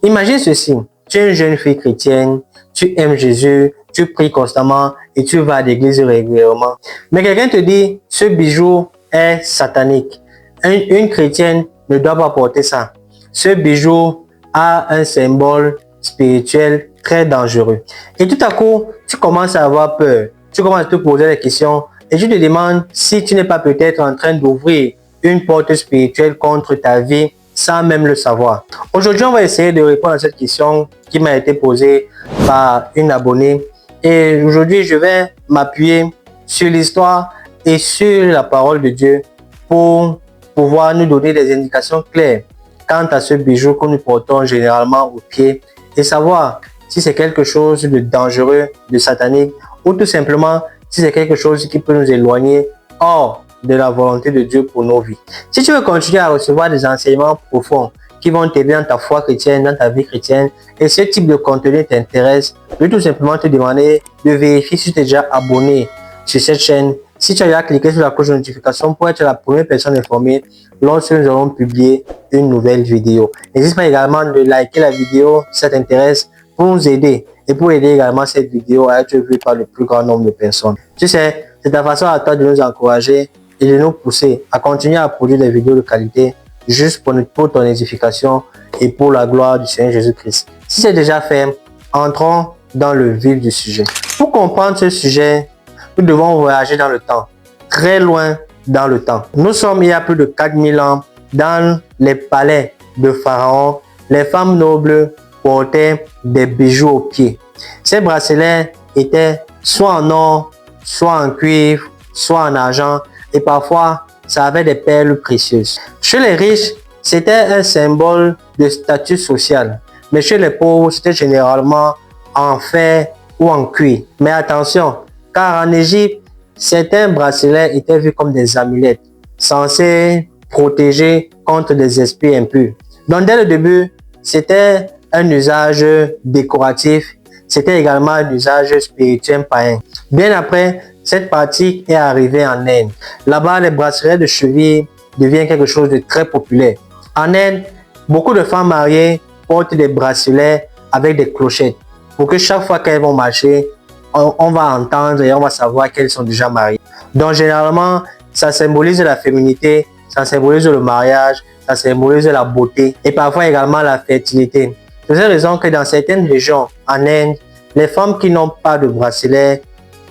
Imagine ceci, tu es une jeune fille chrétienne, tu aimes Jésus, tu pries constamment et tu vas à l'église régulièrement. Mais quelqu'un te dit, ce bijou est satanique. Une chrétienne ne doit pas porter ça. Ce bijou a un symbole spirituel très dangereux. Et tout à coup, tu commences à avoir peur. Tu commences à te poser des questions et tu te demandes si tu n'es pas peut-être en train d'ouvrir une porte spirituelle contre ta vie sans même le savoir. Aujourd'hui, on va essayer de répondre à cette question qui m'a été posée par une abonnée. Et aujourd'hui, je vais m'appuyer sur l'histoire et sur la parole de Dieu pour pouvoir nous donner des indications claires quant à ce bijou que nous portons généralement au pied et savoir si c'est quelque chose de dangereux, de satanique ou tout simplement si c'est quelque chose qui peut nous éloigner hors de la volonté de Dieu pour nos vies. Si tu veux continuer à recevoir des enseignements profonds qui vont t'aider dans ta foi chrétienne, dans ta vie chrétienne, et ce type de contenu t'intéresse, je vais tout simplement te demander de vérifier si tu es déjà abonné sur cette chaîne, si tu as déjà cliqué sur la cloche de notification pour être la première personne informée lorsque nous allons publier une nouvelle vidéo. N'hésite pas également de liker la vidéo si ça t'intéresse pour nous aider et pour aider également cette vidéo à être vue par le plus grand nombre de personnes. Tu sais, c'est ta façon à toi de nous encourager et de nous pousser à continuer à produire des vidéos de qualité juste pour ton édification et pour la gloire du Seigneur Jésus-Christ. Si c'est déjà fait, entrons dans le vif du sujet. Pour comprendre ce sujet, nous devons voyager dans le temps, très loin dans le temps. Nous sommes il y a plus de 4000 ans dans les palais de Pharaon. Les femmes nobles portaient des bijoux aux pieds. Ces bracelets étaient soit en or, soit en cuivre, soit en argent et parfois ça avait des perles précieuses. Chez les riches, c'était un symbole de statut social. Mais chez les pauvres, c'était généralement en fer ou en cuir. Mais attention, car en Égypte, certains bracelets étaient vus comme des amulettes, censés protéger contre des esprits impurs. Donc dès le début, c'était un usage décoratif, c'était également un usage spirituel païen. Bien après, cette pratique est arrivée en Inde. Là-bas, les bracelets de cheville deviennent quelque chose de très populaire. En Inde, beaucoup de femmes mariées portent des bracelets avec des clochettes pour que chaque fois qu'elles vont marcher, on va entendre et on va savoir qu'elles sont déjà mariées. Donc généralement, ça symbolise la féminité, ça symbolise le mariage, ça symbolise la beauté et parfois également la fertilité. C'est cette raison que dans certaines régions en Inde, les femmes qui n'ont pas de bracelet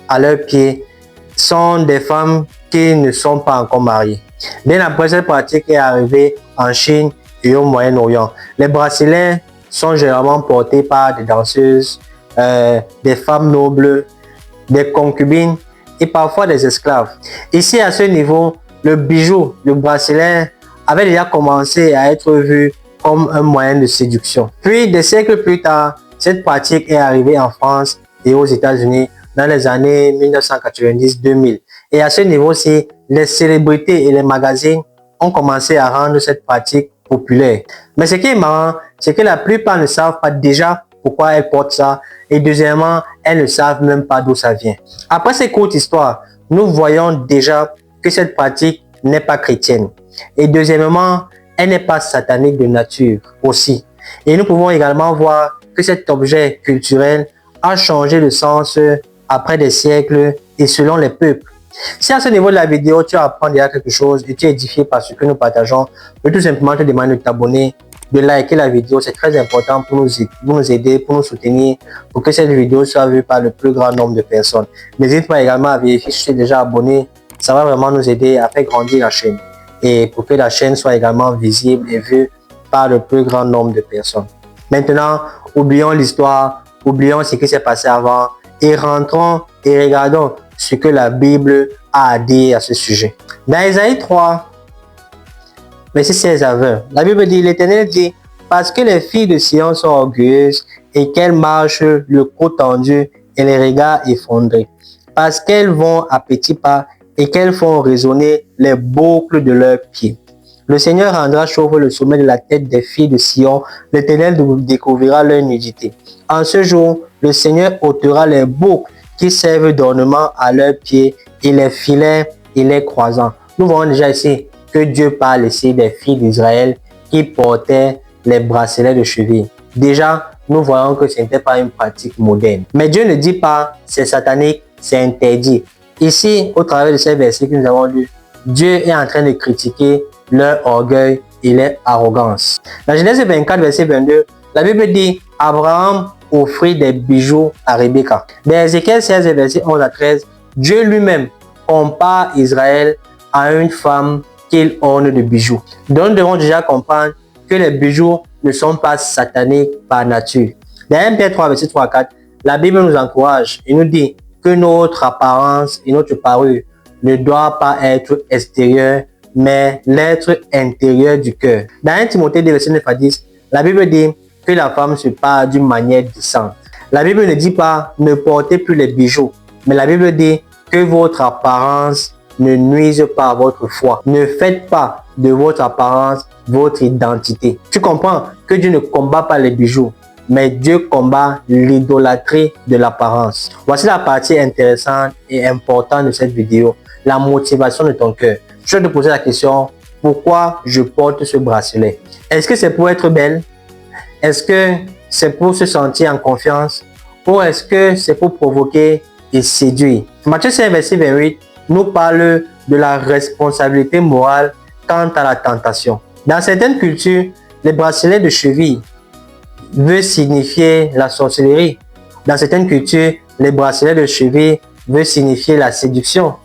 à leurs pieds sont des femmes qui ne sont pas encore mariées. Bien après, cette pratique est arrivée en Chine et au Moyen-Orient. Les bracelets sont généralement portés par des danseuses, des femmes nobles, des concubines et parfois des esclaves. Ici, à ce niveau, le bijou, le bracelet, avait déjà commencé à être vu comme un moyen de séduction. Puis, des siècles plus tard, cette pratique est arrivée en France et aux États-Unis dans les années 1990-2000. Et à ce niveau-ci, les célébrités et les magazines ont commencé à rendre cette pratique populaire. Mais ce qui est marrant, c'est que la plupart ne savent pas déjà pourquoi elles portent ça. Et deuxièmement, elles ne savent même pas d'où ça vient. Après cette courte histoire, nous voyons déjà que cette pratique n'est pas chrétienne. Et deuxièmement, elle n'est pas satanique de nature aussi. Et nous pouvons également voir que cet objet culturel a changé de sens après des siècles et selon les peuples. Si à ce niveau de la vidéo, tu apprends déjà quelque chose et tu es édifié par ce que nous partageons, je vais tout simplement te demander de t'abonner, de liker la vidéo. C'est très important pour nous aider, pour nous soutenir, pour que cette vidéo soit vue par le plus grand nombre de personnes. N'hésite pas également à vérifier si tu es déjà abonné. Ça va vraiment nous aider à faire grandir la chaîne et pour que la chaîne soit également visible et vue par le plus grand nombre de personnes. Maintenant, oublions l'histoire, oublions ce qui s'est passé avant et rentrons et regardons ce que la Bible a à dire à ce sujet. Dans Ésaïe 3, verset 16 à 20, la Bible dit, l'Éternel dit, parce que les filles de Sion sont orgueilleuses et qu'elles marchent le cou tendu et les regards effondrés, parce qu'elles vont à petits pas et qu'elles font résonner les boucles de leurs pieds. Le Seigneur rendra chauve le sommet de la tête des filles de Sion, l'Éternel découvrira leur nudité. En ce jour, le Seigneur ôtera les boucles qui servent d'ornement à leurs pieds et les filets et les croisants. Nous voyons déjà ici que Dieu parle ici des filles d'Israël qui portaient les bracelets de cheville. déjà, nous voyons que ce n'était pas une pratique moderne. Mais Dieu ne dit pas c'est satanique, c'est interdit. Ici, au travers de ces versets que nous avons lus, Dieu est en train de critiquer leur orgueil et leur arrogance. Dans Genèse 24, verset 22, la Bible dit Abraham offrit des bijoux à Rebecca. Dans Ézéchiel 16, verset 11 à 13, Dieu lui-même compare Israël à une femme qu'il orne de bijoux. Donc, nous devons déjà comprendre que les bijoux ne sont pas sataniques par nature. Dans 1 Pierre 3, verset 3 à 4, la Bible nous encourage et nous dit que notre apparence et notre parure ne doit pas être extérieure, mais l'être intérieur du cœur. Dans 1 Timothée 2, verset 9 à 10, la Bible dit que la femme se parle d'une manière décente. La Bible ne dit pas ne portez plus les bijoux, mais la Bible dit que votre apparence ne nuise pas à votre foi. Ne faites pas de votre apparence votre identité. Tu comprends que Dieu ne combat pas les bijoux, mais Dieu combat l'idolâtrie de l'apparence. Voici la partie intéressante et importante de cette vidéo, la motivation de ton cœur. Je vais te poser la question, pourquoi je porte ce bracelet? Est-ce que c'est pour être belle? Est-ce que c'est pour se sentir en confiance? Ou est-ce que c'est pour provoquer et séduire? Matthieu 5, verset 28 nous parle de la responsabilité morale quant à la tentation. Dans certaines cultures, les bracelets de cheville veut signifier la sorcellerie. Dans certaines cultures, les bracelets de cheville veut signifier la séduction.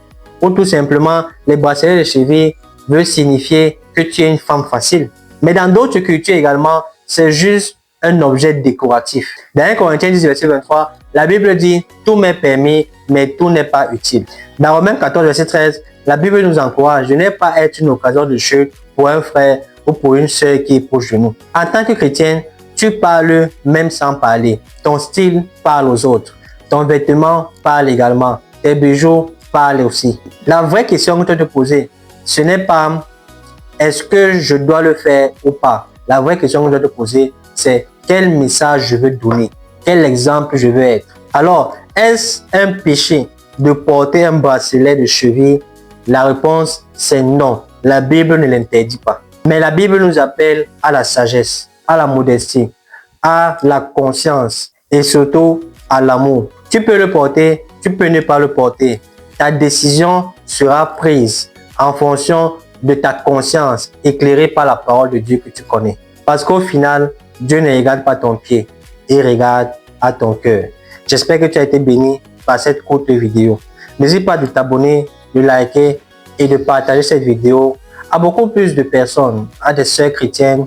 Ou tout simplement, les bracelets de cheville veut signifier que tu es une femme facile. Mais dans d'autres cultures également, c'est juste un objet décoratif. Dans 1 Corinthiens 10, verset 23, la Bible dit « Tout m'est permis, mais tout n'est pas utile ». Dans Romains 14, verset 13, la Bible nous encourage de ne pas être une occasion de chute pour un frère ou pour une sœur qui est proche de nous. En tant que chrétienne, tu parles même sans parler. Ton style parle aux autres. Ton vêtement parle également. Tes bijoux parlent aussi. La vraie question que tu dois te poser, ce n'est pas est-ce que je dois le faire ou pas. La vraie question que tu dois te poser, c'est quel message je veux donner, quel exemple je veux être. Alors, est-ce un péché de porter un bracelet de cheville? La réponse, c'est non. La Bible ne l'interdit pas. Mais la Bible nous appelle à la sagesse, à la modestie, à la conscience et surtout à l'amour. Tu peux le porter, tu peux ne pas le porter. Ta décision sera prise en fonction de ta conscience éclairée par la parole de Dieu que tu connais. Parce qu'au final, Dieu ne regarde pas ton pied, il regarde à ton cœur. J'espère que tu as été béni par cette courte vidéo. N'hésite pas de t'abonner, de liker et de partager cette vidéo à beaucoup plus de personnes, à des sœurs chrétiennes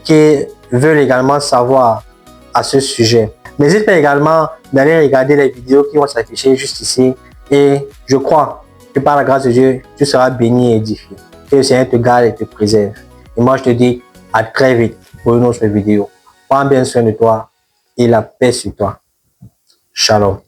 qui veulent également savoir à ce sujet. N'hésite pas également d'aller regarder les vidéos qui vont s'afficher juste ici et je crois que par la grâce de Dieu, tu seras béni et édifié. Que le Seigneur te garde et te préserve. Et moi, je te dis à très vite pour une autre vidéo. Prends bien soin de toi et la paix sur toi. Shalom.